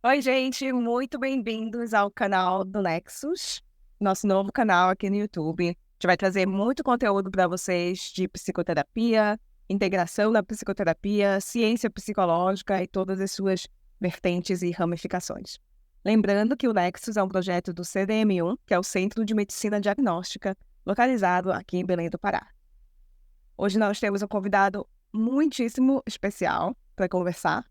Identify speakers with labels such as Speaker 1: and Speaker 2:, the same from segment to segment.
Speaker 1: Oi, gente, muito bem-vindos ao canal do Nexus, nosso novo canal aqui no YouTube. A gente vai trazer muito conteúdo para vocês de psicoterapia, integração da psicoterapia, ciência psicológica e todas as suas vertentes e ramificações. Lembrando que o Nexus é um projeto do CDM1, que é o Centro de Medicina Diagnóstica, localizado aqui em Belém do Pará. Hoje nós temos um convidado muitíssimo especial para conversar.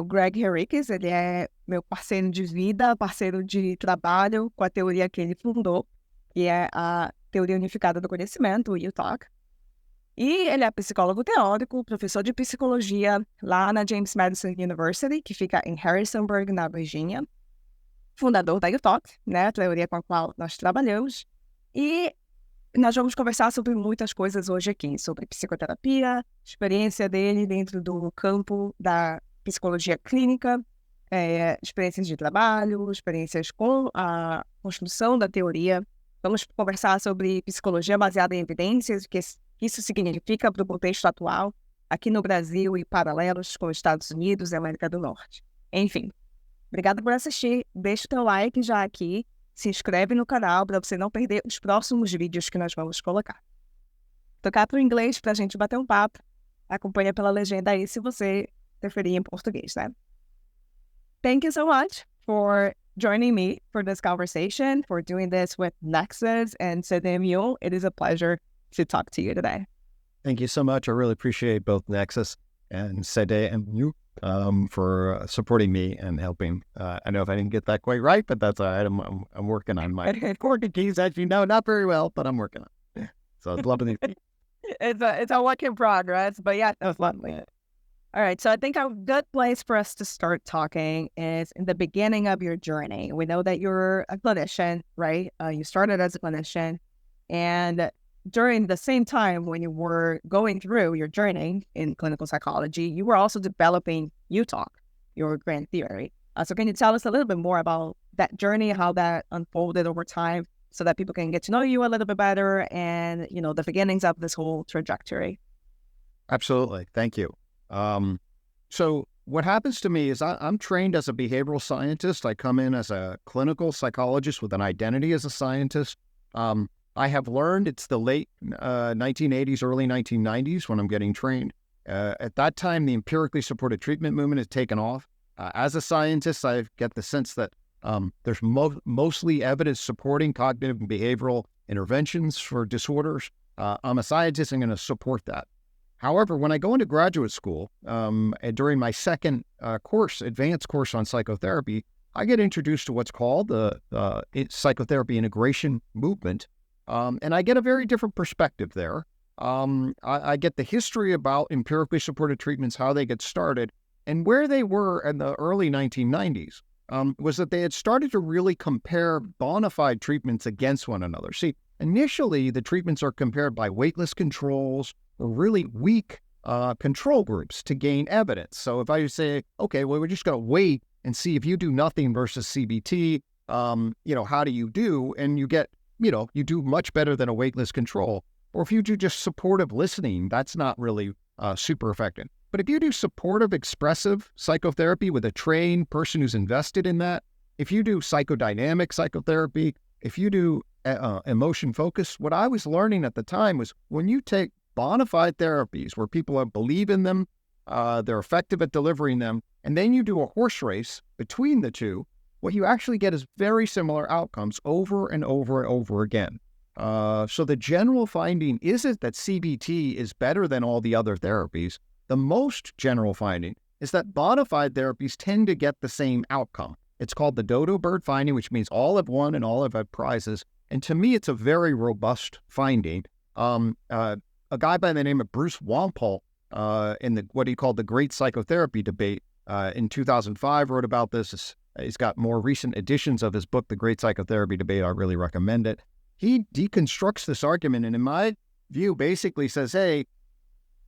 Speaker 1: O Gregg Henriques, ele é meu parceiro de vida, parceiro de trabalho com a teoria que ele fundou, que é a Teoria Unificada do Conhecimento, o UTOK. E ele é psicólogo teórico, professor de psicologia lá na James Madison University, que fica em Harrisonburg, na Virgínia. Fundador da UTOK, né, a teoria com a qual nós trabalhamos. E nós vamos conversar sobre muitas coisas hoje aqui, sobre psicoterapia, experiência dele dentro do campo da psicologia clínica, experiências de trabalho, experiências com a construção da teoria. Vamos conversar sobre psicologia baseada em evidências, o que isso significa para o contexto atual, aqui no Brasil e paralelos com os Estados Unidos e América do Norte. Enfim, obrigada por assistir. Deixa o teu like já aqui, se inscreve no canal para você não perder os próximos vídeos que nós vamos colocar. Tocar para o inglês para a gente bater um papo. Acompanha pela legenda aí se você preferir em português, né? Thank you so much for joining me for this conversation, for doing this with Nexus and CDMU. It is a pleasure to talk to you today.
Speaker 2: Thank you so much. I really appreciate both Nexus and CDMU for supporting me and helping. I know if I didn't get that quite right, but that's all right. I'm working on my Portuguese, as you know, not very well, but I'm working on it. So it's lovely.
Speaker 1: It's a work in progress, but yeah, that was lovely. All right, so I think a good place for us to start talking is in the beginning of your journey. We know that you're a clinician, right? You started as a clinician, and during the same time when you were going through your journey in clinical psychology, you were also developing UTOK, your grand theory. So can you tell us a little bit more about that journey, how that unfolded over time, so that people can get to know you a little bit better and, you know, the beginnings of this whole trajectory?
Speaker 2: Absolutely. Thank you. So what happens to me is I'm trained as a behavioral scientist. I come in as a clinical psychologist with an identity as a scientist. I have learned it's the late 1980s, early 1990s when I'm getting trained. At that time, the empirically supported treatment movement has taken off. As a scientist, I get the sense that there's mostly evidence supporting cognitive and behavioral interventions for disorders. I'm a scientist, I'm going to support that. However, when I go into graduate school, during my second course, advanced course on psychotherapy, I get introduced to what's called the psychotherapy integration movement. And I get a very different perspective there. I get the history about empirically supported treatments, how they get started, and where they were in the early 1990s was that they had started to really compare bona fide treatments against one another. See, initially, the treatments are compared by waitlist controls, really weak control groups to gain evidence. So if I say, okay, well, we're just going to wait and see if you do nothing versus CBT, how do you do? And you get, you do much better than a waitlist control. Or if you do just supportive listening, that's not really super effective. But if you do supportive, expressive psychotherapy with a trained person who's invested in that, if you do psychodynamic psychotherapy, if you do emotion focus, what I was learning at the time was when you take bona fide therapies where people believe in them, they're effective at delivering them, and then you do a horse race between the two, what you actually get is very similar outcomes over and over and over again. So the general finding isn't that CBT is better than all the other therapies. The most general finding is that bona fide therapies tend to get the same outcome. It's called the dodo bird finding, which means all have won and all have had prizes. And to me, it's a very robust finding. A guy by the name of Bruce Walpole, in what he called the Great Psychotherapy Debate, in 2005 wrote about this. He's got more recent editions of his book, The Great Psychotherapy Debate. I really recommend it. He deconstructs this argument and, in my view, basically says, hey,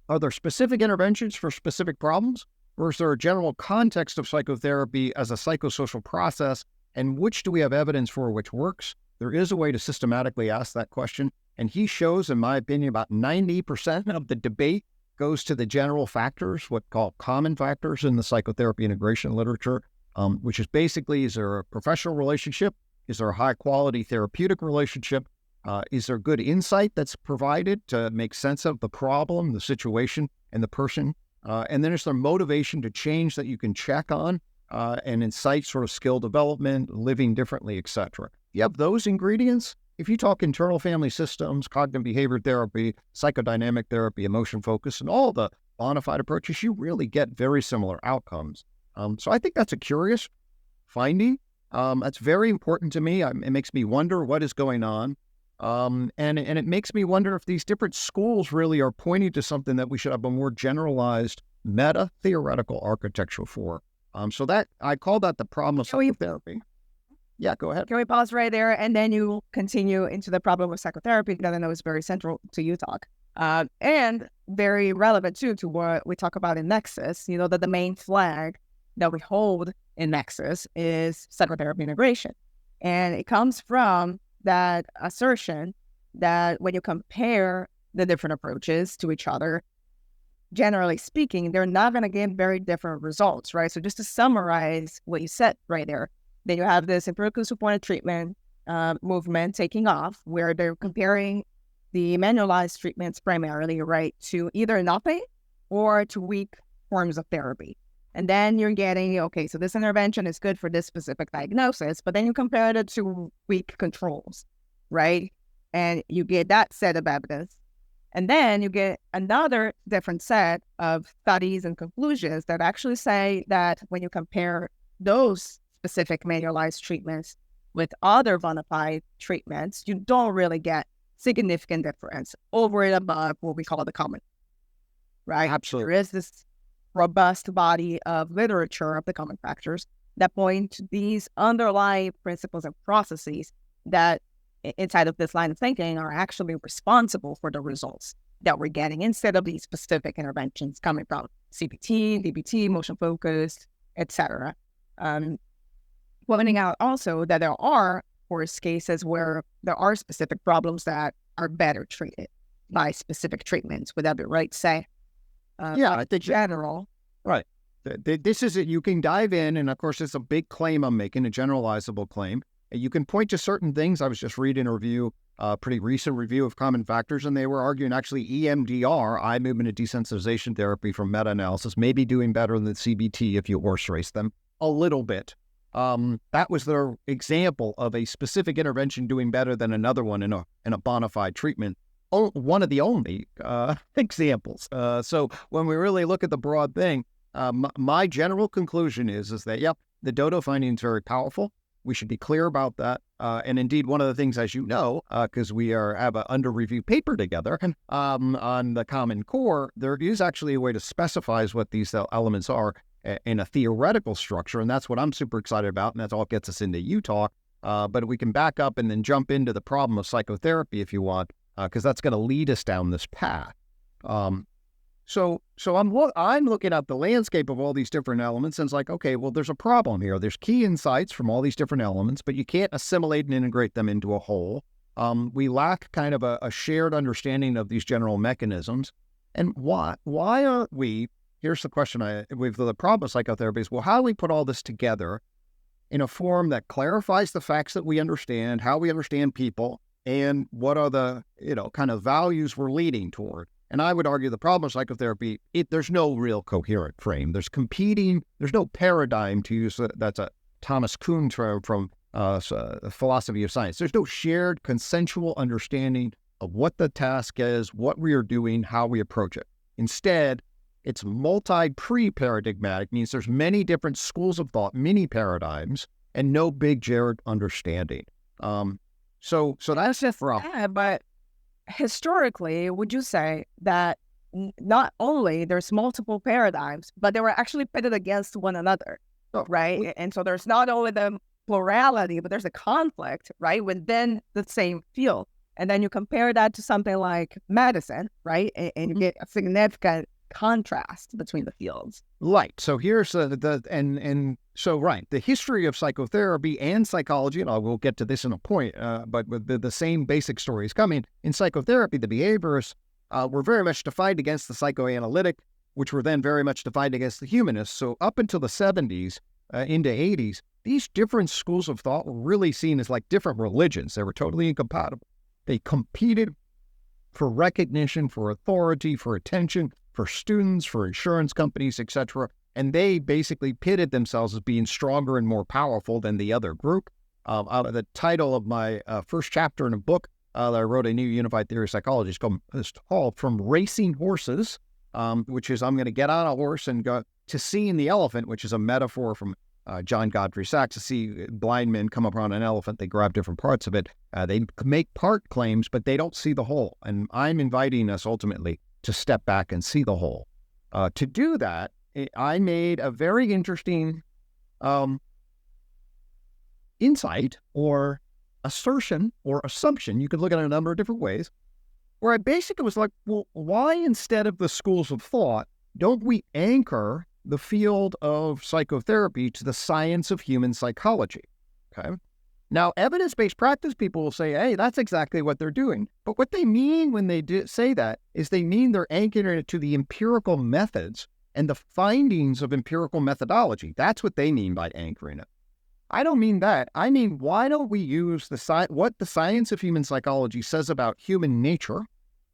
Speaker 2: are there specific interventions for specific problems? Or is there a general context of psychotherapy as a psychosocial process? And which do we have evidence for which works? There is a way to systematically ask that question. And he shows, in my opinion, about 90% of the debate goes to the general factors, what called common factors in the psychotherapy integration literature. which is basically, is there a professional relationship? Is there a high-quality therapeutic relationship? Is there good insight that's provided to make sense of the problem, the situation, and the person? And then is there motivation to change that you can check on and incite sort of skill development, living differently, etc. You have those ingredients. If you talk internal family systems, cognitive behavior therapy, psychodynamic therapy, emotion focus, and all the bona fide approaches, you really get very similar outcomes. So I think that's a curious finding. That's very important to me. It makes me wonder what is going on. And it makes me wonder if these different schools really are pointing to something that we should have a more generalized meta-theoretical architecture for. So that, I call that the problem of psychotherapy. Yeah, go ahead.
Speaker 1: Can we pause right there, and then you continue into the problem of psychotherapy that I know is very central to UTOK, and very relevant too to what we talk about in Nexus. You know, that the main flag that we hold in Nexus is psychotherapy integration. And it comes from that assertion that when you compare the different approaches to each other, generally speaking, they're not going to give very different results, right? So just to summarize what you said right there, then you have this empirically supported treatment movement taking off, where they're comparing the manualized treatments primarily, right, to either nothing or to weak forms of therapy. And then you're getting, okay, so this intervention is good for this specific diagnosis, but then you compare it to weak controls, right? And you get that set of evidence. And then you get another different set of studies and conclusions that actually say that when you compare those specific manualized treatments with other bona fide treatments, you don't really get significant difference over and above what we call the common, right?
Speaker 2: Absolutely.
Speaker 1: There is this robust body of literature of the common factors that point to these underlying principles and processes that inside of this line of thinking are actually responsible for the results that we're getting instead of these specific interventions coming from CBT, DBT, motion focused, etc. Pointing out also that there are, of course, cases where there are specific problems that are better treated by specific treatments. Would that be right to say?
Speaker 2: Yeah, I think
Speaker 1: general.
Speaker 2: Right. This is it. You can dive in, and of course, it's a big claim I'm making, a generalizable claim. You can point to certain things. I was just reading a review, a pretty recent review of common factors, and they were arguing actually EMDR, eye movement and desensitization therapy from meta-analysis, may be doing better than CBT if you horse race them a little bit. That was their example of a specific intervention doing better than another one in a bona fide treatment. One of the only examples. So when we really look at the broad thing, my general conclusion is that, yeah, the Dodo finding is very powerful. We should be clear about that. And indeed, one of the things, as you know, because we have an under-review paper together on the Common Core, there is actually a way to specify what these elements are in a theoretical structure, and that's what I'm super excited about, and that's all gets us into UTOK. But we can back up and then jump into the problem of psychotherapy if you want, because that's going to lead us down this path. So I'm looking at the landscape of all these different elements, and it's like, okay, well, there's a problem here. There's key insights from all these different elements, but you can't assimilate and integrate them into a whole. We lack kind of a shared understanding of these general mechanisms. And why aren't we? Here's the question with the problem of psychotherapy is, well, how do we put all this together in a form that clarifies the facts that we understand, how we understand people, and what are the, kind of values we're leading toward? And I would argue the problem of psychotherapy, there's no real coherent frame. There's no paradigm, to use that's a Thomas Kuhn term from philosophy of science. There's no shared consensual understanding of what the task is, what we are doing, how we approach it. Instead, it's pre-paradigmatic, means there's many different schools of thought, mini paradigms, and no big shared understanding. So that's just rough.
Speaker 1: Yeah, but historically, would you say that not only there's multiple paradigms, but they were actually pitted against one another, right? And so there's not only the plurality, but there's a conflict, right, within the same field. And then you compare that to something like medicine, right? And you get a significant contrast between the fields.
Speaker 2: Right. So here's the history of psychotherapy and psychology, and I will get to this in a point, but with the same basic story is coming. In psychotherapy, the behaviorists were very much defined against the psychoanalytic, which were then very much defined against the humanists. So up until the 70s, into 80s, these different schools of thought were really seen as like different religions. They were totally incompatible. They competed for recognition, for authority, for attention, for students, for insurance companies, etc. And they basically pitted themselves as being stronger and more powerful than the other group. The title of my first chapter in a book that I wrote, A New Unified Theory of Psychology, is called From Racing Horses, which is I'm going to get on a horse and go to seeing the elephant, which is a metaphor from John Godfrey Sachs. To see blind men come upon an elephant, they grab different parts of it. They make part claims, but they don't see the whole. And I'm inviting us ultimately to step back and see the whole. To do that, I made a very interesting insight or assertion or assumption. You could look at it a number of different ways, where I basically was like, well, why instead of the schools of thought, don't we anchor the field of psychotherapy to the science of human psychology? Okay. Now, evidence-based practice people will say, hey, that's exactly what they're doing. But what they mean when they say that is they mean they're anchoring it to the empirical methods and the findings of empirical methodology. That's what they mean by anchoring it. I don't mean that. I mean, why don't we use what the science of human psychology says about human nature,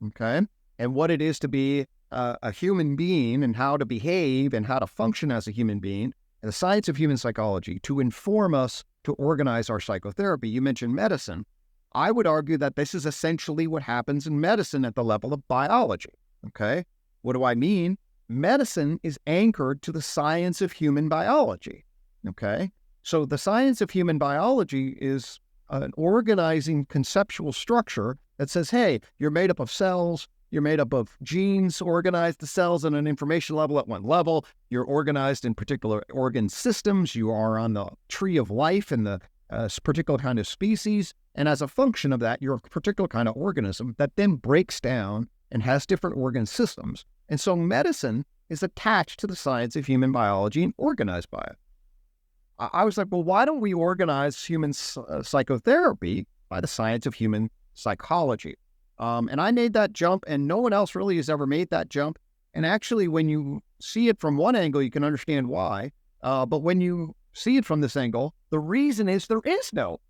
Speaker 2: okay, and what it is to be a human being and how to behave and how to function as a human being, and the science of human psychology to inform us to organize our psychotherapy. You mentioned medicine. I would argue that this is essentially what happens in medicine at the level of biology, okay? What do I mean? Medicine is anchored to the science of human biology, okay? So the science of human biology is an organizing conceptual structure that says, hey, you're made up of cells, you're made up of genes, organize the cells on an information level at one level, you're organized in particular organ systems, you are on the tree of life in the particular kind of species, and as a function of that, you're a particular kind of organism that then breaks down and has different organ systems. And so medicine is attached to the science of human biology and organized by it. I was like, well, why don't we organize human psychotherapy by the science of human psychology? And I made that jump, and no one else really has ever made that jump. And actually, when you see it from one angle, you can understand why. But when you see it from this angle, the reason is there is no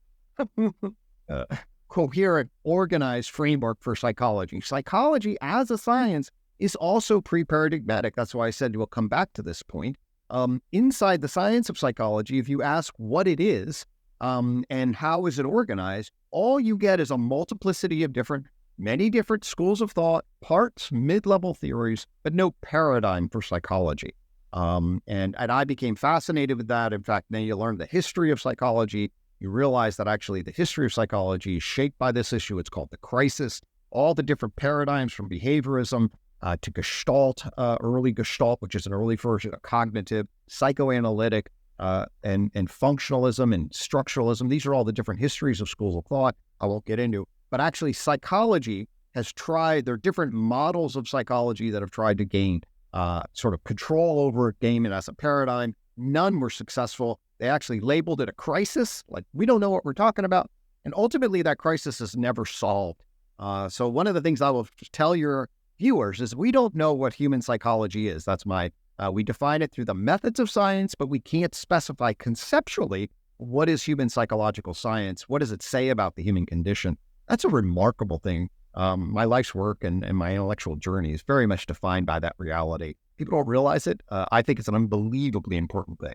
Speaker 2: coherent, organized framework for psychology. Psychology as a science is also pre-paradigmatic. That's why I said we'll come back to this point. Inside the science of psychology, if you ask what it is and how is it organized, all you get is a multiplicity of many different schools of thought, parts, mid-level theories, but no paradigm for psychology. And I became fascinated with that. In fact, now you learn the history of psychology. You realize that actually the history of psychology is shaped by this issue. It's called the crisis. All the different paradigms from behaviorism to Gestalt, early Gestalt, which is an early version of cognitive, psychoanalytic, and functionalism and structuralism. These are all the different histories of schools of thought I won't get into. But actually, psychology has tried, there are different models of psychology that have tried to gain sort of control over it, game it as a paradigm. None were successful. They actually labeled it a crisis, like we don't know what we're talking about. And ultimately, that crisis is never solved. So one of the things I will tell your viewers is we don't know what human psychology is. That's we define it through the methods of science, but we can't specify conceptually what is human psychological science. What does it say about the human condition? That's a remarkable thing. My life's work and my intellectual journey is very much defined by that reality. People don't realize it. I think it's an unbelievably important thing.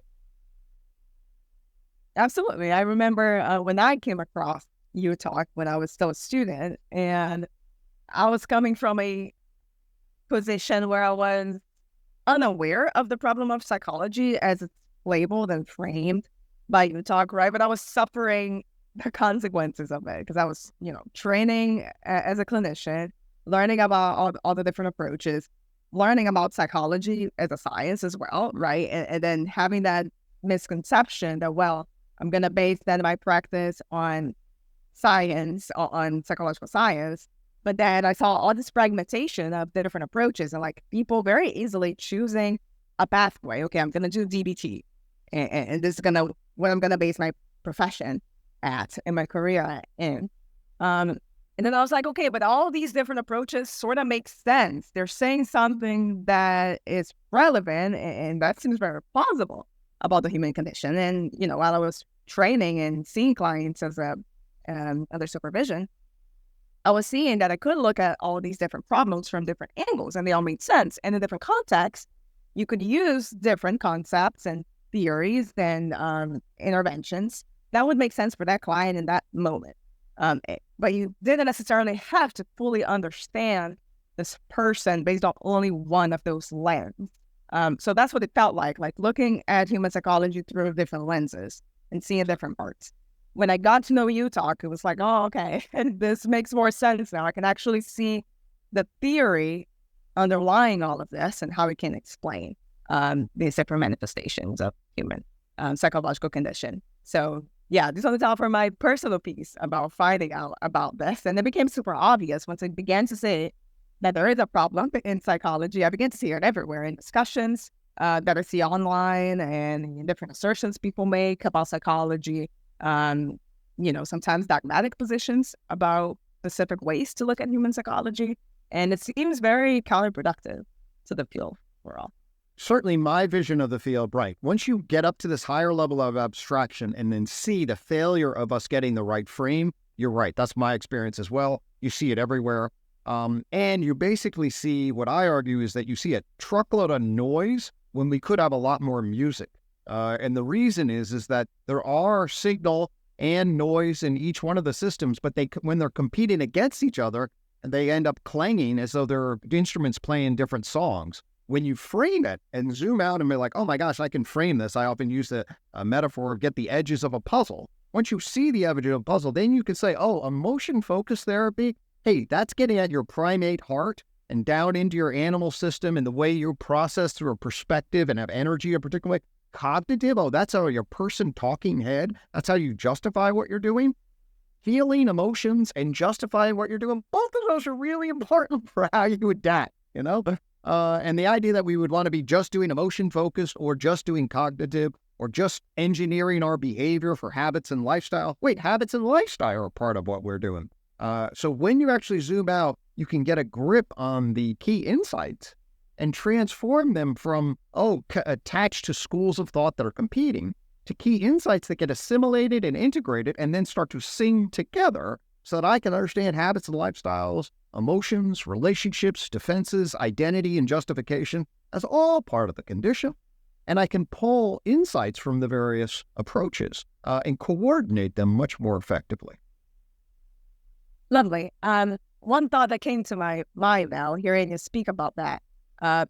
Speaker 1: Absolutely. I remember when I came across UTOK when I was still a student, and I was coming from a position where I was unaware of the problem of psychology as it's labeled and framed by UTOK, right? But I was suffering the consequences of it because I was, training as a clinician, learning about all the different approaches, learning about psychology as a science as well, right? And then having that misconception that, well, I'm going to base then my practice on science, on psychological science. But then I saw all this fragmentation of the different approaches and like people very easily choosing a pathway. Okay, I'm going to do DBT. And this is what I'm going to base my profession at and my career in. And then I was like, okay, but all these different approaches sort of make sense. They're saying something that is relevant and that seems very plausible. about the human condition. And, while I was training and seeing clients as under supervision, I was seeing that I could look at all these different problems from different angles, and they all made sense. And in different contexts, you could use different concepts and theories and interventions that would make sense for that client in that moment. But you didn't necessarily have to fully understand this person based on only one of those lenses. So that's what it felt like looking at human psychology through different lenses and seeing different parts. When I got to know UTOK, it was like, oh, okay, and this makes more sense now. I can actually see the theory underlying all of this and how it can explain these different manifestations of human psychological condition. So yeah, this was all for my personal piece about finding out about this. And it became super obvious once I began to say that there is a problem in psychology. I began to see it everywhere in discussions that I see online and in different assertions people make about psychology. Sometimes dogmatic positions about specific ways to look at human psychology. And it seems very counterproductive to the field overall.
Speaker 2: Certainly my vision of the field, right. Once you get up to this higher level of abstraction and then see the failure of us getting the right frame, you're right. That's my experience as well. You see it everywhere. And you basically see, what I argue is that you see a truckload of noise when we could have a lot more music. And the reason is that there are signal and noise in each one of the systems, but when they're competing against each other, they end up clanging as though they're instruments playing different songs. When you frame it and zoom out and be like, oh my gosh, I can frame this. I often use a metaphor of get the edges of a puzzle. Once you see the edges of a puzzle, then you can say, oh, emotion-focused therapy, hey, that's getting at your primate heart and down into your animal system and the way you process through a perspective and have energy a particular way. Cognitive, oh, that's how your person talking head. That's how you justify what you're doing. Feeling emotions and justifying what you're doing, both of those are really important for how you adapt, And the idea that we would want to be just doing emotion-focused or just doing cognitive or just engineering our behavior for habits and lifestyle. Wait, habits and lifestyle are part of what we're doing. So when you actually zoom out, you can get a grip on the key insights and transform them from, attached to schools of thought that are competing to key insights that get assimilated and integrated and then start to sing together so that I can understand habits and lifestyles, emotions, relationships, defenses, identity, and justification as all part of the condition. And I can pull insights from the various approaches and coordinate them much more effectively.
Speaker 1: Lovely. One thought that came to my mind now, hearing you speak about that,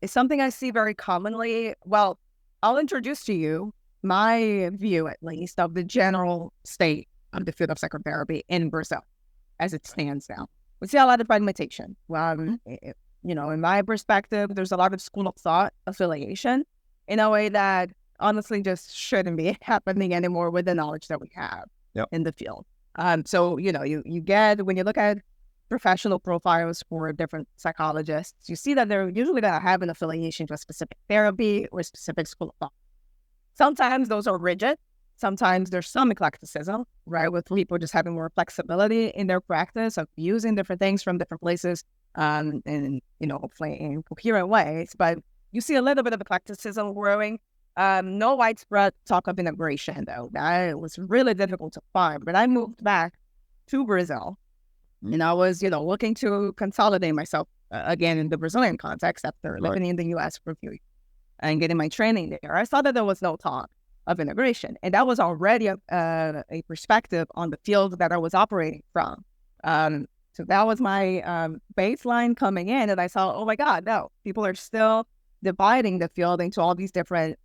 Speaker 1: is something I see very commonly. Well, I'll introduce to you my view, at least, of the general state of the field of psychotherapy in Brazil as it stands now. We see a lot of fragmentation. In my perspective, there's a lot of school of thought affiliation in a way that honestly just shouldn't be happening anymore with the knowledge that we have in the field. So, you get, when you look at professional profiles for different psychologists, you see that they're usually going to have an affiliation to a specific therapy or a specific school of thought. Sometimes those are rigid. Sometimes there's some eclecticism, right, with people just having more flexibility in their practice of using different things from different places and, hopefully in coherent ways. But you see a little bit of eclecticism growing. No widespread talk of integration, though. That was really difficult to find. But I moved back to Brazil, and I was, looking to consolidate myself again in the Brazilian context after living in the U.S. for a few years and getting my training there. I saw that there was no talk of integration, and that was already a perspective on the field that I was operating from. So that was my baseline coming in, and I saw, oh my God, no, people are still dividing the field into all these different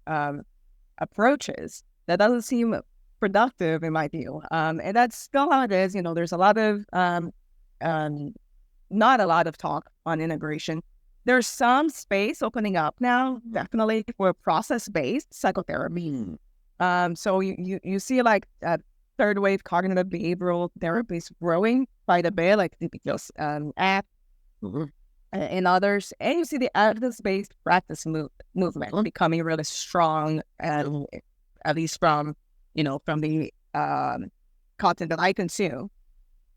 Speaker 1: approaches. That doesn't seem productive in my view. And that's still how it is. There's a lot of, not a lot of talk on integration. There's some space opening up now, definitely, for process-based psychotherapy. So you see like third wave cognitive behavioral therapies growing quite a bit, like the app and others. And you see the evidence-based practice movement becoming really strong, at least from the content that I consume.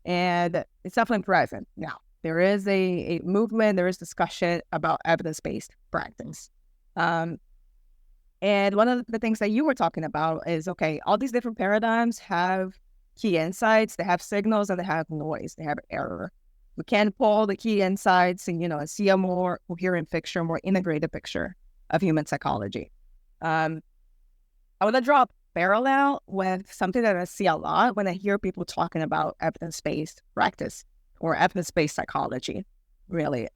Speaker 1: And it's definitely present now. There is a movement, there is discussion about evidence-based practice. And one of the things that you were talking about is, okay, all these different paradigms have key insights, they have signals, and they have noise, they have error. We can pull the key insights and see a more coherent picture, more integrated picture of human psychology. I want to draw a parallel with something that I see a lot when I hear people talking about evidence-based practice or evidence-based psychology, really,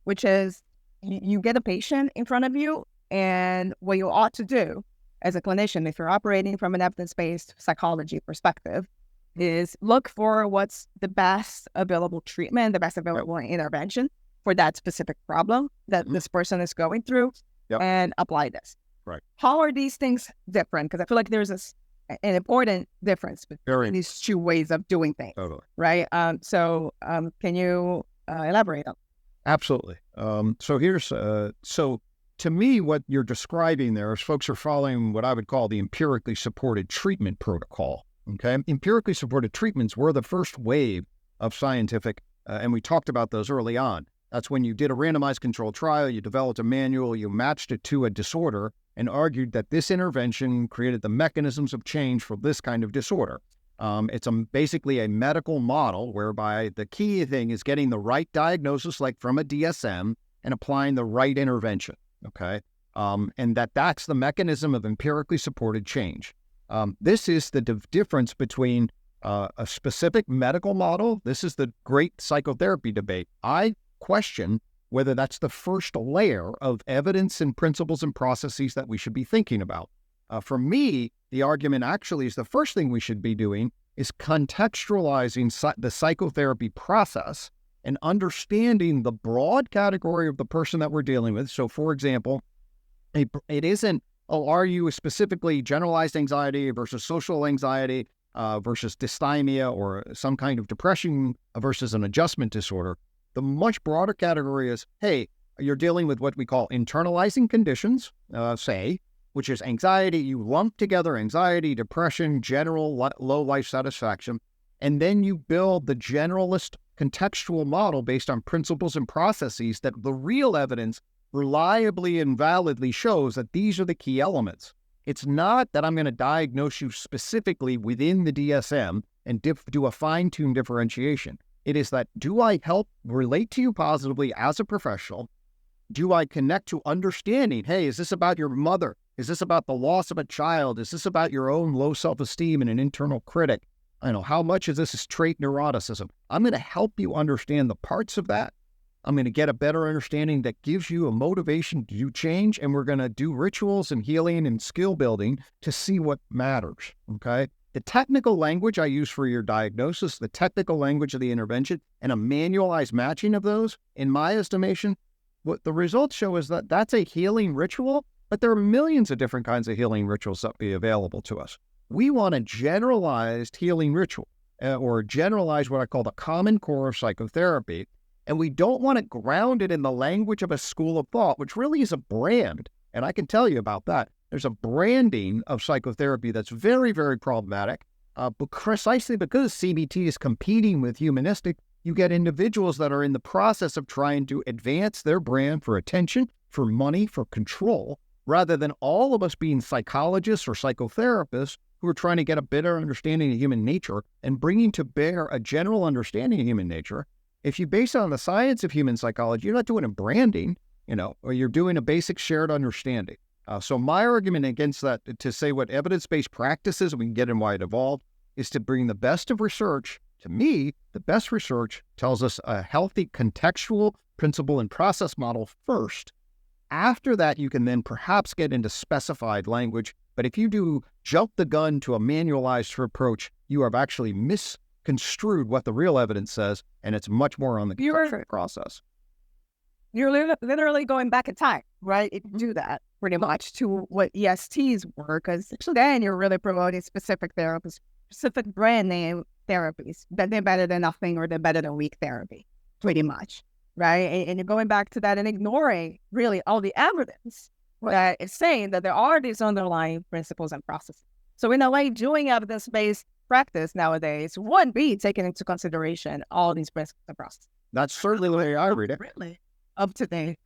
Speaker 1: which is you get a patient in front of you, and what you ought to do as a clinician, if you're operating from an evidence-based psychology perspective, is look for what's the best available treatment, the best available intervention for that specific problem that this person is going through, and apply this.
Speaker 2: Right.
Speaker 1: How are these things different? Because I feel like there's an important difference between these two ways of doing things.
Speaker 2: Totally.
Speaker 1: Right? So can you elaborate on?
Speaker 2: Absolutely. So here's, so to me, what you're describing there is folks are following what I would call the empirically supported treatment protocol. Okay. Empirically supported treatments were the first wave of scientific, and we talked about those early on. That's when you did a randomized controlled trial, you developed a manual, you matched it to a disorder and argued that this intervention created the mechanisms of change for this kind of disorder. It's basically a medical model whereby the key thing is getting the right diagnosis, like from a DSM, and applying the right intervention. Okay. And that's the mechanism of empirically supported change. This is the difference between a specific medical model. This is the great psychotherapy debate. I question whether that's the first layer of evidence and principles and processes that we should be thinking about. For me, the argument actually is the first thing we should be doing is contextualizing the psychotherapy process and understanding the broad category of the person that we're dealing with. So, for example, it isn't, are you specifically generalized anxiety versus social anxiety versus dysthymia or some kind of depression versus an adjustment disorder. The much broader category is, hey, you're dealing with what we call internalizing conditions, which is anxiety. You lump together anxiety, depression, general low life satisfaction, and then you build the generalist contextual model based on principles and processes that the real evidence reliably and validly shows that these are the key elements. It's not that I'm going to diagnose you specifically within the DSM and do a fine-tuned differentiation. It is that, do I help relate to you positively as a professional? Do I connect to understanding, hey, is this about your mother? Is this about the loss of a child? Is this about your own low self-esteem and an internal critic? I know, how much of this is trait neuroticism? I'm going to help you understand the parts of that. I'm going to get a better understanding that gives you a motivation to do change, and we're going to do rituals and healing and skill building to see what matters, okay? The technical language I use for your diagnosis, the technical language of the intervention, and a manualized matching of those, in my estimation, what the results show is that that's a healing ritual, but there are millions of different kinds of healing rituals that be available to us. We want a generalized healing ritual, or generalize what I call the common core of psychotherapy, and we don't want to ground it in the language of a school of thought, which really is a brand, and I can tell you about that. There's a branding of psychotherapy that's very, very problematic, but precisely because CBT is competing with humanistic, you get individuals that are in the process of trying to advance their brand for attention, for money, for control, rather than all of us being psychologists or psychotherapists who are trying to get a better understanding of human nature and bringing to bear a general understanding of human nature. If you base it on the science of human psychology, you're not doing a branding, or you're doing a basic shared understanding. So my argument against that, to say what evidence-based practices, we can get in why it evolved, is to bring the best of research. To me, the best research tells us a healthy contextual principle and process model first. After that, you can then perhaps get into specified language. But if you do jump the gun to a manualized approach, you have actually misconstrued what the real evidence says, and it's much more on the process.
Speaker 1: You're literally going back in time, right? If you do that, pretty much, to what ESTs were, because then you're really promoting specific therapies, specific brand name therapies, that they're better than nothing or they're better than weak therapy, pretty much, right? And you're going back to that and ignoring really all the evidence that is saying that there are these underlying principles and processes. So in a way, doing evidence-based practice nowadays would be taking into consideration all these principles and processes.
Speaker 2: That's certainly the way I read it.
Speaker 1: Really up to date.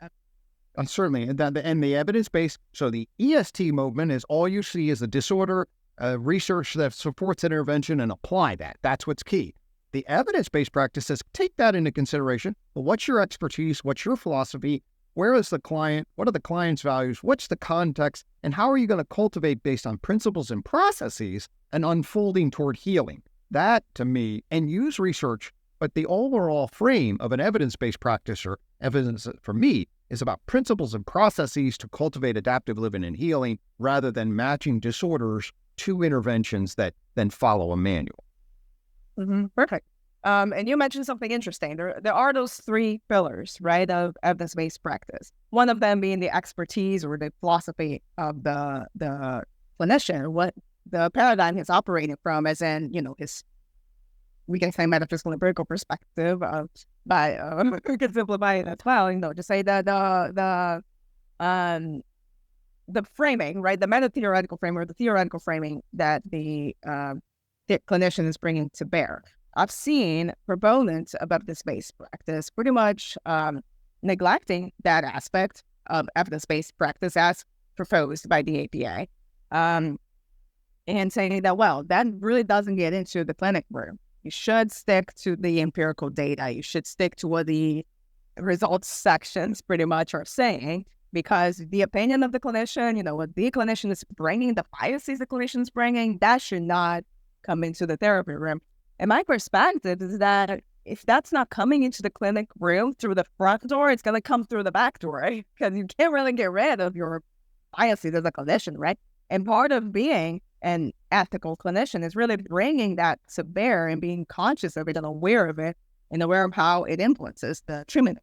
Speaker 2: Certainly. And the evidence-based, so the EST movement is all you see is a disorder, research that supports intervention, and apply that. That's what's key. The evidence-based practice says, take that into consideration. Well, what's your expertise? What's your philosophy? Where is the client? What are the client's values? What's the context? And how are you going to cultivate based on principles and processes and unfolding toward healing? That, to me, and use research, but the overall frame of an evidence-based practice, or evidence for me, is about principles and processes to cultivate adaptive living and healing rather than matching disorders to interventions that then follow a manual.
Speaker 1: Perfect. And you mentioned something interesting. There are those three pillars, right, of evidence-based practice. One of them being the expertise or the philosophy of the clinician, what the paradigm he's operating from, as in, we can say metaphysical empirical perspective, but we can simplify it as well, to say that the framing, right, the meta-theoretical framing or the theoretical framing that the clinician is bringing to bear. I've seen proponents of evidence-based practice pretty much neglecting that aspect of evidence-based practice as proposed by the APA, and saying that, well, that really doesn't get into the clinic room. You should stick to the empirical data. You should stick to what the results sections pretty much are saying, because the opinion of the clinician, what the clinician is bringing, the biases the clinician is bringing, that should not come into the therapy room. And my perspective is that if that's not coming into the clinic room through the front door, it's going to come through the back door, right? Because you can't really get rid of your biases as a clinician, right? And part of being an ethical clinician is really bringing that to bear and being conscious of it and aware of it and aware of how it influences the treatment.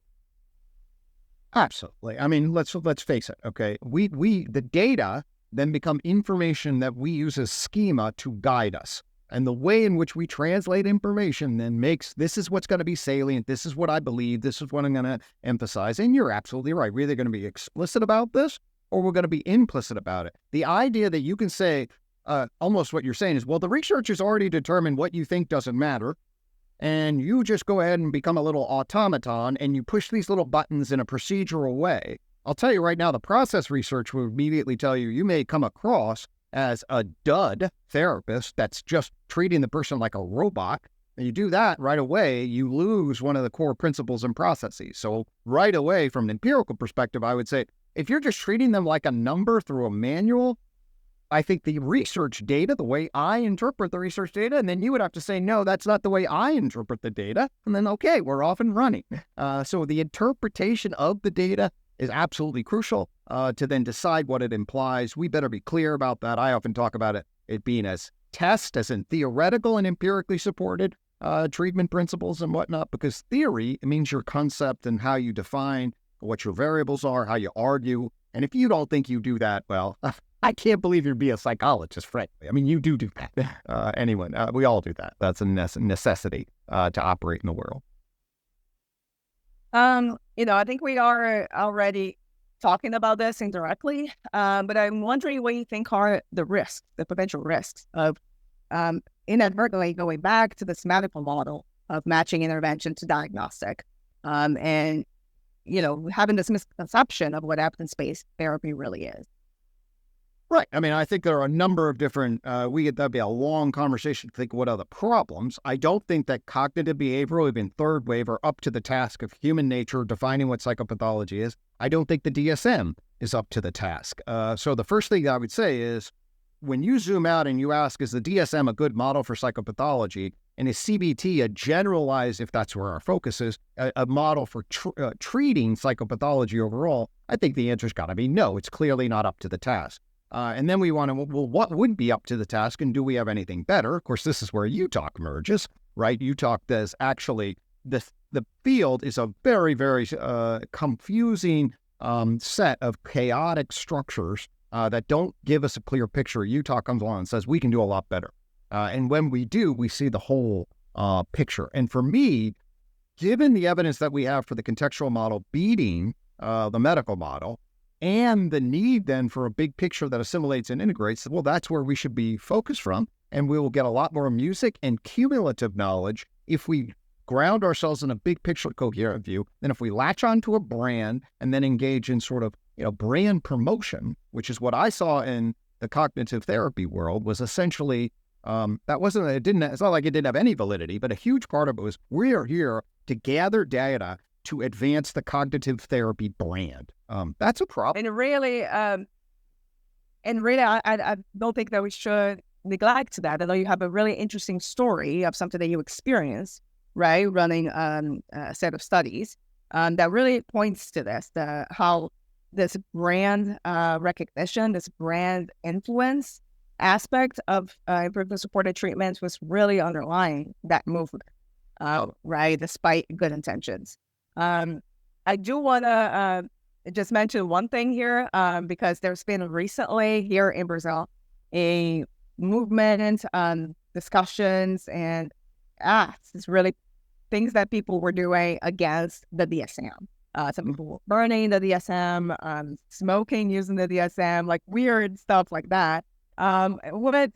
Speaker 2: Absolutely. I mean, let's face it. Okay, the data then become information that we use as schema to guide us. And the way in which we translate information then makes, this is what's going to be salient, this is what I believe, this is what I'm going to emphasize. And you're absolutely right. We're either going to be explicit about this or we're going to be implicit about it. The idea that you can say, almost what you're saying is, well, the research has already determined what you think doesn't matter, and you just go ahead and become a little automaton and you push these little buttons in a procedural way. I'll tell you right now, the process research will immediately tell you, you may come across as a dud therapist that's just treating the person like a robot. And you do that right away, you lose one of the core principles and processes. So right away, from an empirical perspective, I would say, if you're just treating them like a number through a manual, I think the research data, the way I interpret the research data, and then you would have to say, no, that's not the way I interpret the data. And then, okay, we're off and running. So the interpretation of the data is absolutely crucial to then decide what it implies. We better be clear about that. I often talk about it being as test, as in theoretical and empirically supported treatment principles and whatnot, because theory, it means your concept and how you define what your variables are, how you argue. And if you don't think you do that, well, I can't believe you'd be a psychologist, frankly. I mean, you do that. Anyway, we all do that. That's a necessity to operate in the world.
Speaker 1: I think we are already talking about this indirectly, but I'm wondering what you think are the risks, the potential risks of inadvertently going back to this medical model of matching intervention to diagnostic, and having this misconception of what evidence-based therapy really is.
Speaker 2: Right. I mean, I think there are a number of different, that'd be a long conversation to think what are the problems. I don't think that cognitive behavioral, even third wave, are up to the task of human nature defining what psychopathology is. I don't think the DSM is up to the task. So the first thing I would say is, when you zoom out and you ask, is the DSM a good model for psychopathology? And is CBT a generalized, if that's where our focus is, a model for treating psychopathology overall? I think the answer's got to be no. It's clearly not up to the task. And then we want to, well, what would be up to the task, and do we have anything better? Of course, this is where UTOK emerges, right? UTOK does actually, the field is a very, very confusing set of chaotic structures that don't give us a clear picture. UTOK comes along and says, we can do a lot better. And when we do, we see the whole picture. And for me, given the evidence that we have for the contextual model beating the medical model, and the need then for a big picture that assimilates and integrates, well, that's where we should be focused from. And we will get a lot more music and cumulative knowledge if we ground ourselves in a big picture coherent view, then if we latch onto a brand and then engage in sort of, brand promotion, which is what I saw in the cognitive therapy world, was essentially, it's not like it didn't have any validity, but a huge part of it was, we are here to gather data to advance the cognitive therapy brand. That's a problem.
Speaker 1: And really, I don't think that we should neglect that. I know you have a really interesting story of something that you experienced, right? Running a set of studies that really points to this, how this brand recognition, this brand influence aspect of improvement-supported treatments was really underlying that movement, right? Despite good intentions. I do want to just mention one thing here, because there's been recently here in Brazil a movement, discussions, and it's really things that people were doing against the DSM. Some people were burning the DSM, smoking using the DSM, like weird stuff like that. With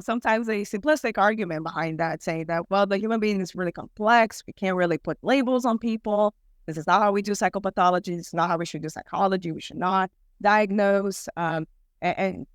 Speaker 1: sometimes a simplistic argument behind that, saying that, well, the human being is really complex. We can't really put labels on people. This is not how we do psychopathology. This is not how we should do psychology. We should not diagnose. And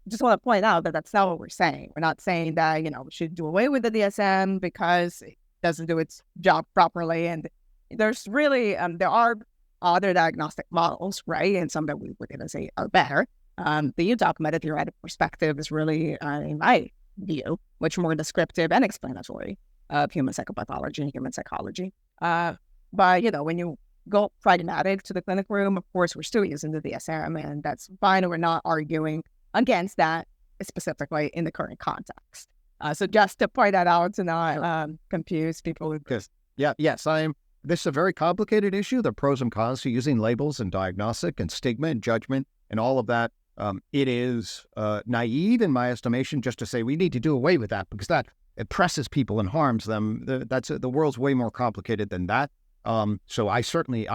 Speaker 1: just want to point out that that's not what we're saying. We're not saying that, we should do away with the DSM because it doesn't do its job properly. And there's really, there are other diagnostic models, right? And some that we were going to say are better. The UTOK meta-theoretic perspective is really, in my view, much more descriptive and explanatory of human psychopathology and human psychology. But, when you go pragmatic to the clinic room, of course, we're still using the DSM, and that's fine. And we're not arguing against that specifically in the current context. So just to point that out to not confuse people.
Speaker 2: This is a very complicated issue. The pros and cons to using labels and diagnostic and stigma and judgment and all of that. It is naive, in my estimation, just to say we need to do away with that because that oppresses people and harms them. The world's way more complicated than that. So I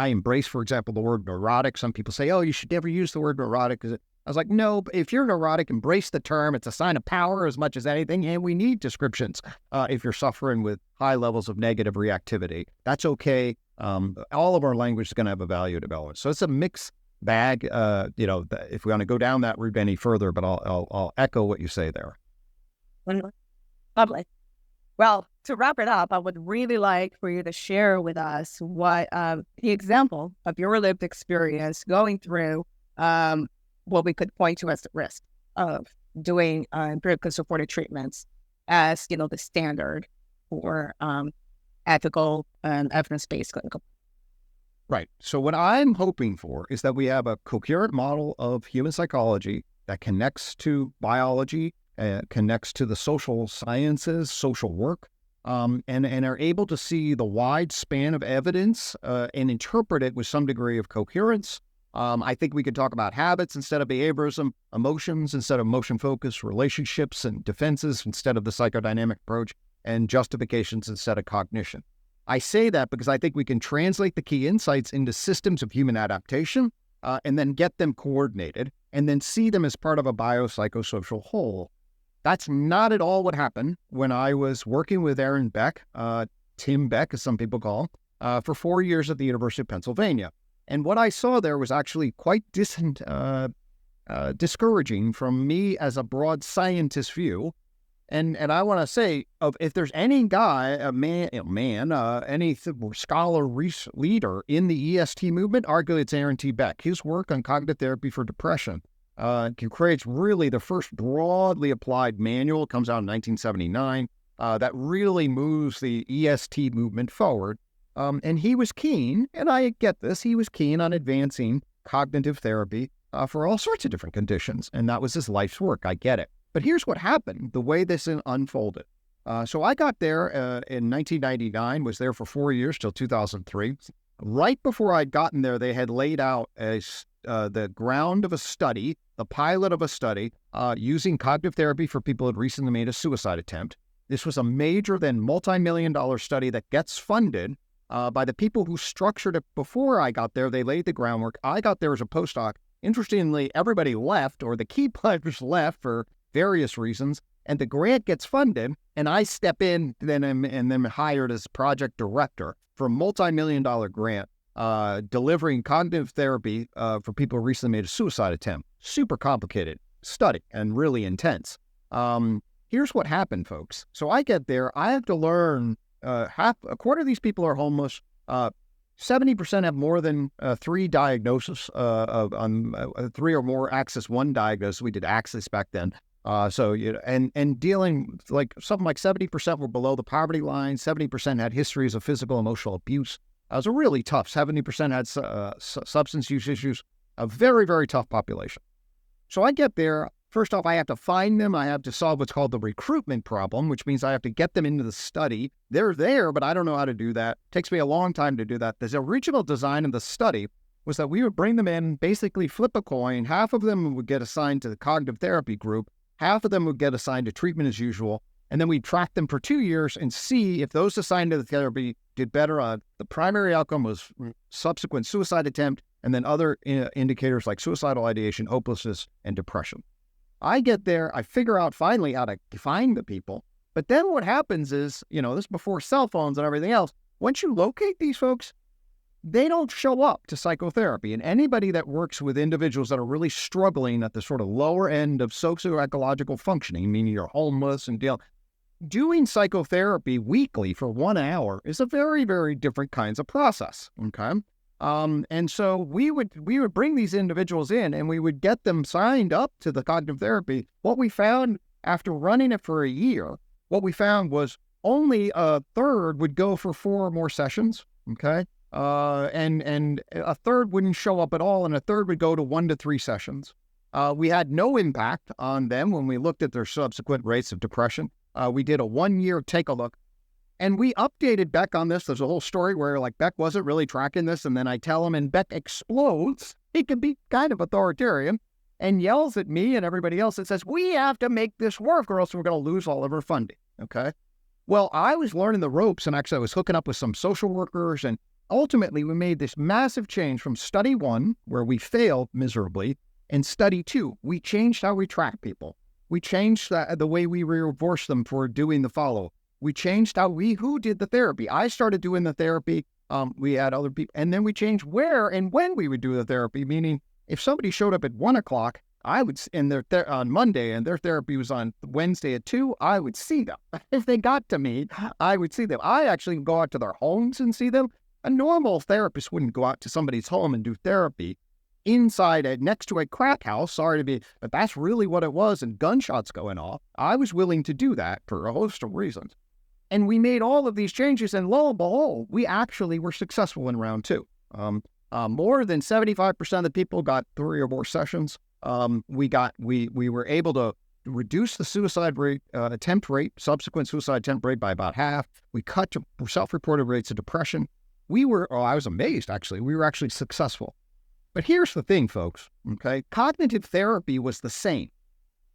Speaker 2: embrace, for example, the word neurotic. Some people say, oh, you should never use the word neurotic. I was like, no, if you're neurotic, embrace the term. It's a sign of power as much as anything. And we need descriptions if you're suffering with high levels of negative reactivity. That's okay. All of our language is going to have a value development. So it's a mixed bag, if we want to go down that route any further, but I'll echo what you say there.
Speaker 1: Lovely. Well, to wrap it up, I would really like for you to share with us what the example of your lived experience going through what we could point to as the risk of doing empirically supported treatments as, the standard for ethical and evidence-based clinical.
Speaker 2: Right. So what I'm hoping for is that we have a coherent model of human psychology that connects to biology, connects to the social sciences, social work, and are able to see the wide span of evidence and interpret it with some degree of coherence. I think we could talk about habits instead of behaviorism, emotions instead of motion focus, relationships and defenses instead of the psychodynamic approach, and justifications instead of cognition. I say that because I think we can translate the key insights into systems of human adaptation and then get them coordinated and then see them as part of a biopsychosocial whole. That's not at all what happened when I was working with Aaron Beck, Tim Beck, as some people call him, for 4 years at the University of Pennsylvania. And what I saw there was actually quite discouraging from me as a broad scientist view. And I want to say, if there's any guy, any scholar leader in the EST movement, arguably it's Aaron T. Beck. His work on cognitive therapy for depression creates really the first broadly applied manual. It comes out in 1979 that really moves the EST movement forward. And he was keen, and I get this, he was keen on advancing cognitive therapy for all sorts of different conditions. And that was his life's work. I get it. But here's what happened, the way this unfolded. So I got there in 1999, was there for 4 years till 2003. Right before I'd gotten there, they had laid out the ground of a study, the pilot of a study, using cognitive therapy for people who had recently made a suicide attempt. This was a major, then multi-million-dollar study that gets funded by the people who structured it before I got there. They laid the groundwork. I got there as a postdoc. Interestingly, everybody left, or the key players left for various reasons, and the grant gets funded, and I step in then and then hired as project director for a multi-million-dollar grant delivering cognitive therapy for people who recently made a suicide attempt. Super complicated study and really intense. Here's what happened, folks. So I get there, I have to learn a quarter of these people are homeless. 70% have more than 3 diagnoses on 3 or more Axis 1 diagnosis. We did Axis back then. And dealing like something like 70% were below the poverty line. 70% had histories of physical, emotional abuse. It was a really tough. 70% had substance use issues. A very, very tough population. So I get there. First off, I have to find them. I have to solve what's called the recruitment problem, which means I have to get them into the study. They're there, but I don't know how to do that. It takes me a long time to do that. The original design of the study was that we would bring them in, basically flip a coin. Half of them would get assigned to the cognitive therapy group. Half of them would get assigned to treatment as usual. And then we'd track them for 2 years and see if those assigned to the therapy did better. The primary outcome was subsequent suicide attempt, and then other indicators like suicidal ideation, hopelessness, and depression. I get there, I figure out finally how to find the people. But then what happens is, this is before cell phones and everything else. Once you locate these folks, they don't show up to psychotherapy. And anybody that works with individuals that are really struggling at the sort of lower end of socioecological functioning, meaning you're homeless and doing psychotherapy weekly for 1 hour is a very, very different kinds of process. Okay. And so we would bring these individuals in and we would get them signed up to the cognitive therapy. What we found after running it for a year, what we found was only a third would go for 4 or more sessions. Okay. And a third wouldn't show up at all, and a third would go to 1 to 3 sessions. We had no impact on them when we looked at their subsequent rates of depression. We did a 1-year take a look. And we updated Beck on this. There's a whole story where Beck wasn't really tracking this. And then I tell him and Beck explodes. He can be kind of authoritarian and yells at me and everybody else and says, we have to make this work or else we're going to lose all of our funding. Okay. Well, I was learning the ropes and actually I was hooking up with some social workers. And ultimately we made this massive change from study 1, where we failed miserably, and study 2. We changed how we track people. We changed the way we reimburse them for doing the follow. We changed who did the therapy. I started doing the therapy. We had other people. And then we changed where and when we would do the therapy, meaning if somebody showed up at 1 o'clock, I would, on Monday and their therapy was on Wednesday at 2, I would see them. If they got to me, I would see them. I actually go out to their homes and see them. A normal therapist wouldn't go out to somebody's home and do therapy inside next to a crack house. Sorry to be, but that's really what it was. And gunshots going off. I was willing to do that for a host of reasons. And we made all of these changes, and lo and behold, we actually were successful in round 2. More than 75% of the people got 3 or more sessions. We were able to reduce the suicide rate, subsequent suicide attempt rate by about half. We cut self-reported rates of depression. I was amazed, actually. We were actually successful. But here's the thing, folks, okay? Cognitive therapy was the same,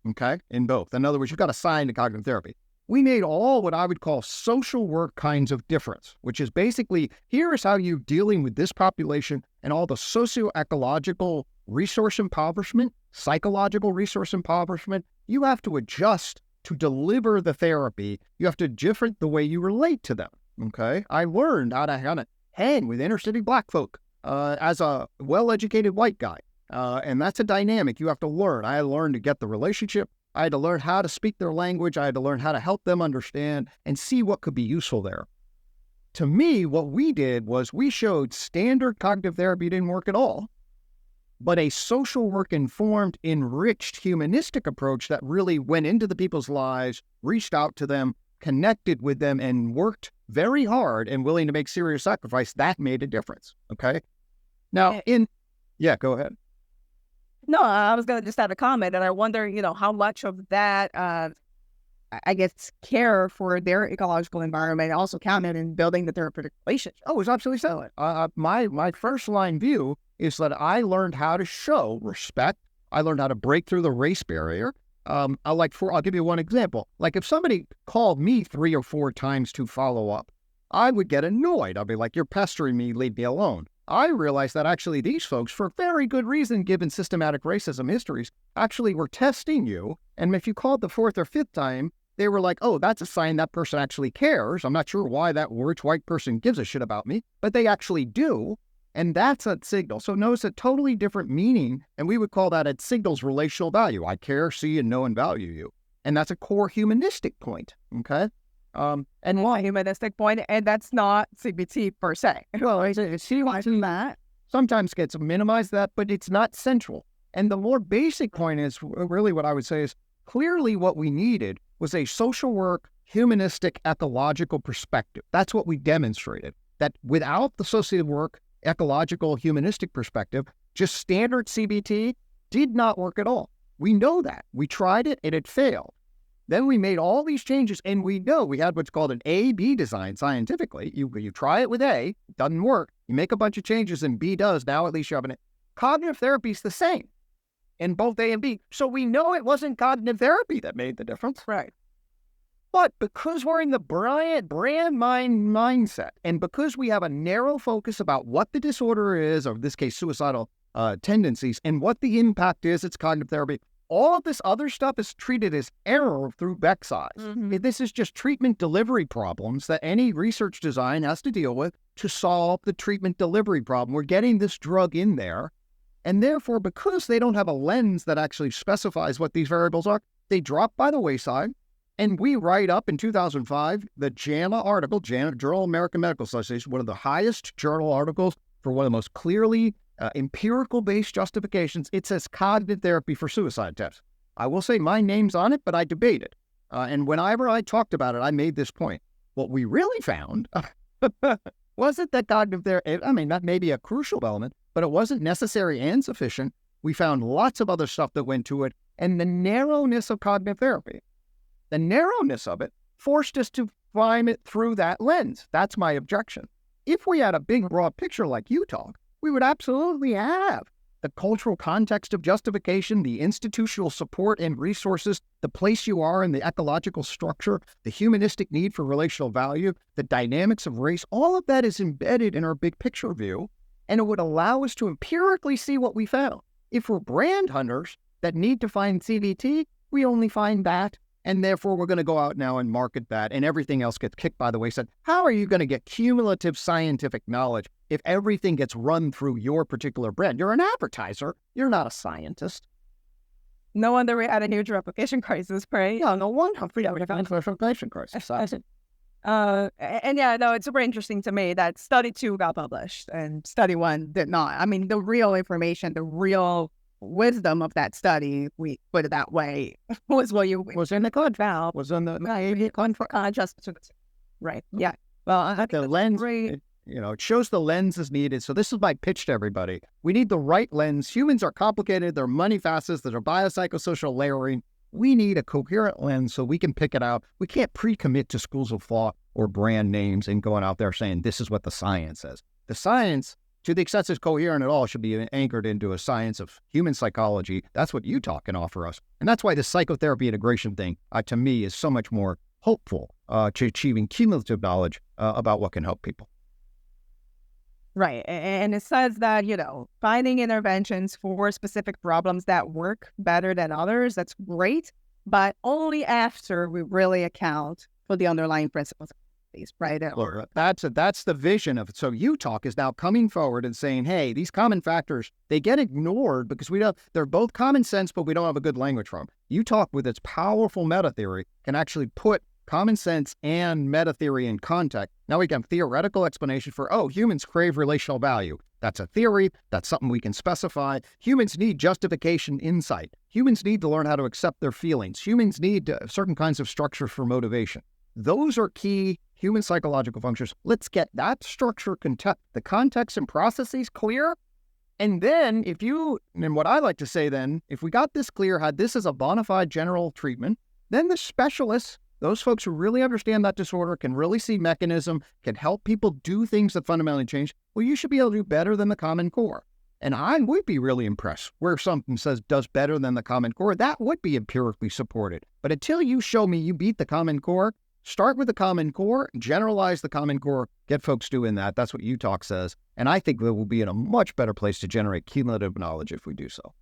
Speaker 2: okay, in both. In other words, you got assigned to cognitive therapy. We made all what I would call social work kinds of difference, which is basically, here is how you're dealing with this population and all the socio-ecological resource impoverishment, psychological resource impoverishment. You have to adjust to deliver the therapy. You have to different the way you relate to them, okay? I learned how to hang with inner city black folk as a well-educated white guy, and that's a dynamic you have to learn. I learned to get the relationship. I had to learn how to speak their language. I had to learn how to help them understand and see what could be useful there. To me, what we did was we showed standard cognitive therapy didn't work at all, but a social work informed, enriched, humanistic approach that really went into the people's lives, reached out to them, connected with them, and worked very hard and willing to make serious sacrifice. That made a difference. Okay. Now go ahead.
Speaker 1: No, I was going to just add a comment, and I wonder, how much of that, care for their ecological environment also counted in building the therapeutic relationship.
Speaker 2: Oh, it's absolutely so. My first line view is that I learned how to show respect. I learned how to break through the race barrier. I'll give you one example. Like if somebody called me 3 or 4 times to follow up, I would get annoyed. I'd be like, you're pestering me, leave me alone. I realized that actually these folks, for very good reason, given systematic racism histories, actually were testing you. And if you called the fourth or fifth time, they were like, oh, that's a sign that person actually cares. I'm not sure why that rich white person gives a shit about me, but they actually do. And that's a signal. So notice a totally different meaning, and we would call that it signals relational value. I care, see, and know and value you. And that's a core humanistic point, okay?
Speaker 1: And why humanistic point, and that's not CBT per se.
Speaker 2: Well, see watching that sometimes gets minimized that, but it's not central. And the more basic point is really what I would say is clearly what we needed was a social work, humanistic, ecological perspective. That's what we demonstrated, that without the associated work, ecological, humanistic perspective, just standard CBT did not work at all. We know that. We tried it and it failed. Then we made all these changes, and we know we had what's called an A-B design scientifically. You try it with A, it doesn't work. You make a bunch of changes and B does. Now at least you have an cognitive therapy is the same in both A and B. So we know it wasn't cognitive therapy that made the difference.
Speaker 1: Right.
Speaker 2: But because we're in the brand mind mindset, and because we have a narrow focus about what the disorder is, or in this case, suicidal tendencies, and what the impact is, it's cognitive therapy, all of this other stuff is treated as error through Beck's eyes.
Speaker 1: Mm-hmm.
Speaker 2: This is just treatment delivery problems that any research design has to deal with to solve the treatment delivery problem. We're getting this drug in there, and therefore, because they don't have a lens that actually specifies what these variables are, they drop by the wayside. And we write up in 2005, the JAMA article, Journal of American Medical Association, one of the highest journal articles for one of the most clearly empirical-based justifications. It says cognitive therapy for suicide attempts. I will say my name's on it, but I debate it. And whenever I talked about it, I made this point. What we really found wasn't that cognitive therapy, I mean, that may be a crucial element, but it wasn't necessary and sufficient. We found lots of other stuff that went to it, and the narrowness of cognitive therapy. The narrowness of it forced us to frame it through that lens. That's my objection. If we had a big, broad picture like UTOK, we would absolutely have the cultural context of justification, the institutional support and resources, the place you are in the ecological structure, the humanistic need for relational value, the dynamics of race. All of that is embedded in our big picture view, and it would allow us to empirically see what we found. If we're brand hunters that need to find CBT, we only find that. And therefore, we're going to go out now and market that, and everything else gets kicked by the wayside. How are you going to get cumulative scientific knowledge if everything gets run through your particular brand? You're an advertiser. You're not a scientist.
Speaker 1: No wonder we had a huge replication crisis, right?
Speaker 2: Yeah, no wonder we had a replication crisis.
Speaker 1: And yeah, no, it's super interesting to me that study 2 got published and study 1 did not. I mean, the real information, the real wisdom of that study, we put it that way, was what you
Speaker 2: was in the confound, was in the
Speaker 1: right. Yeah. Well,
Speaker 2: the lens, it shows the lens is needed. So this is my pitch to everybody. We need the right lens. Humans are complicated. They're many facets. There's a biopsychosocial layering. We need a coherent lens so we can pick it out. We can't pre-commit to schools of thought or brand names and going out there saying this is what the science says. The science, to the extent it's coherent at all, should be anchored into a science of human psychology. That's what UTOK can offer us. And that's why the psychotherapy integration thing, to me, is so much more hopeful to achieving cumulative knowledge about what can help people.
Speaker 1: Right. And it says that, finding interventions for specific problems that work better than others, that's great, but only after we really account for the underlying principles. Right.
Speaker 2: Look, that's the vision of it. So UTOK is now coming forward and saying, hey, these common factors, they get ignored because they're both common sense, but we don't have a good language for them. UTOK, with its powerful meta theory, can actually put common sense and meta theory in context. Now we can have theoretical explanation for, humans crave relational value. That's a theory. That's something we can specify. Humans need justification, insight. Humans need to learn how to accept their feelings. Humans need certain kinds of structure for motivation. Those are key human psychological functions. Let's get that structure, the context and processes clear. And then and what I like to say then, if we got this clear, had this as a bona fide general treatment, then the specialists, those folks who really understand that disorder, can really see mechanism, can help people do things that fundamentally change, well, you should be able to do better than the Common Core. And I would be really impressed where something says does better than the Common Core. That would be empirically supported. But until you show me you beat the Common Core, start with the Common Core, generalize the Common Core, get folks doing that. That's what UTOK says. And I think we will be in a much better place to generate cumulative knowledge if we do so.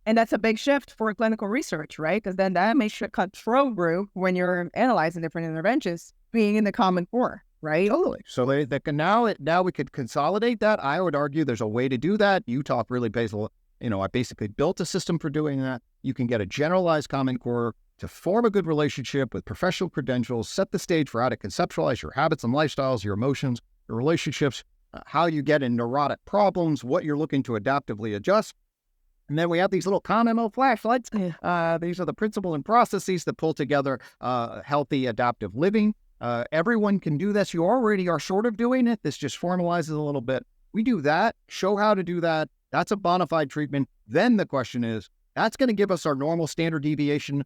Speaker 1: And that's a big shift for clinical research, right? Because then that makes your control group, when you're analyzing different interventions, being in the Common Core, right?
Speaker 2: Totally. So they can now we could consolidate that. I would argue there's a way to do that. UTOK really pays a lot. I basically built a system for doing that. You can get a generalized Common Core to form a good relationship with professional credentials, set the stage for how to conceptualize your habits and lifestyles, your emotions, your relationships, how you get in neurotic problems, what you're looking to adaptively adjust. And then we have these little COM-MO flashlights. These are the principles and processes that pull together healthy adaptive living. Everyone can do this. You already are sort of doing it. This just formalizes a little bit. We do that, show how to do that. That's a bona fide treatment. Then the question is, that's going to give us our normal standard deviation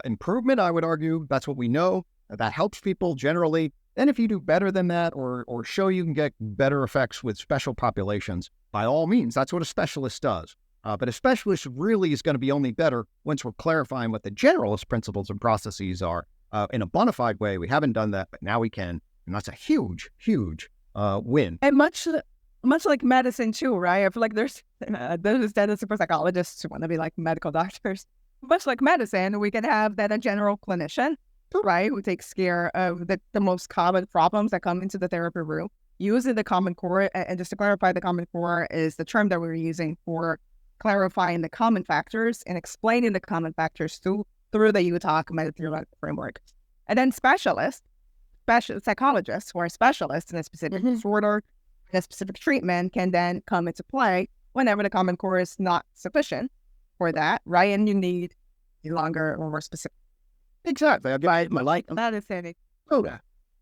Speaker 2: improvement, I would argue. That's what we know. That helps people generally. Then if you do better than that or show you can get better effects with special populations, by all means, that's what a specialist does. But a specialist really is going to be only better once we're clarifying what the generalist principles and processes are in a bona fide way. We haven't done that, but now we can. And that's a huge, huge win.
Speaker 1: And much like medicine too, right? I feel like there's dentists and psychologists who want to be like medical doctors. Much like medicine, we can have then a general clinician, right, who takes care of the most common problems that come into the therapy room, using the Common Core. And just to clarify, the Common Core is the term that we're using for clarifying the common factors and explaining the common factors through the UTOK methodological framework. And then psychologists who are specialists in a specific disorder, a specific treatment, can then come into play whenever the Common Core is not sufficient for that, right? And you need a longer or more specific.
Speaker 2: Exactly.
Speaker 1: That is it.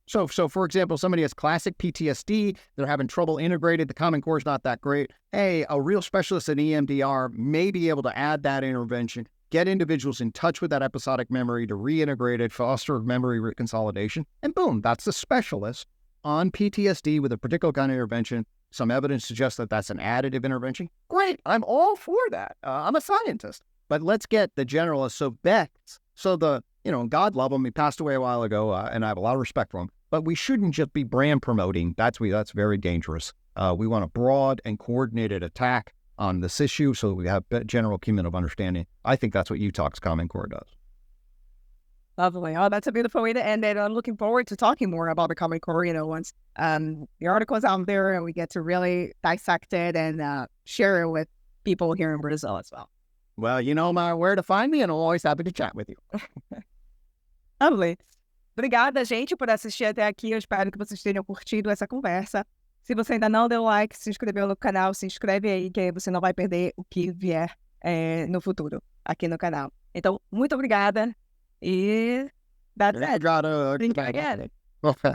Speaker 2: So for example, somebody has classic PTSD, they're having trouble integrated, the Common Core is not that great. Hey, a real specialist in EMDR may be able to add that intervention, get individuals in touch with that episodic memory to reintegrate it, foster memory reconsolidation, and boom, that's a specialist on PTSD with a particular kind of intervention. Some evidence suggests that that's an additive intervention. Great, I'm all for that. I'm a scientist. But let's get the generalist. So Beck, God love him, he passed away a while ago, and I have a lot of respect for him. But we shouldn't just be brand promoting. That's very dangerous. We want a broad and coordinated attack on this issue so that we have general cumulative understanding. I think that's what UTOK's Common Core does.
Speaker 1: Lovely. Oh, that's a beautiful way to end it. I'm looking forward to talking more about the Common Core, once the article is out there and we get to really dissect it and share it with people here in Brazil as well.
Speaker 2: Well, you know where to find me, and I'm always happy to chat with you.
Speaker 1: Lovely. Obrigada, gente, por assistir até aqui. Eu espero que vocês tenham curtido essa conversa. Se você ainda não deu like, se inscreveu no canal, se inscreve aí, que aí você não vai perder o que vier no futuro aqui no canal. Então, muito obrigada. E that's it.
Speaker 2: Obrigado.
Speaker 1: Think again.
Speaker 2: Okay.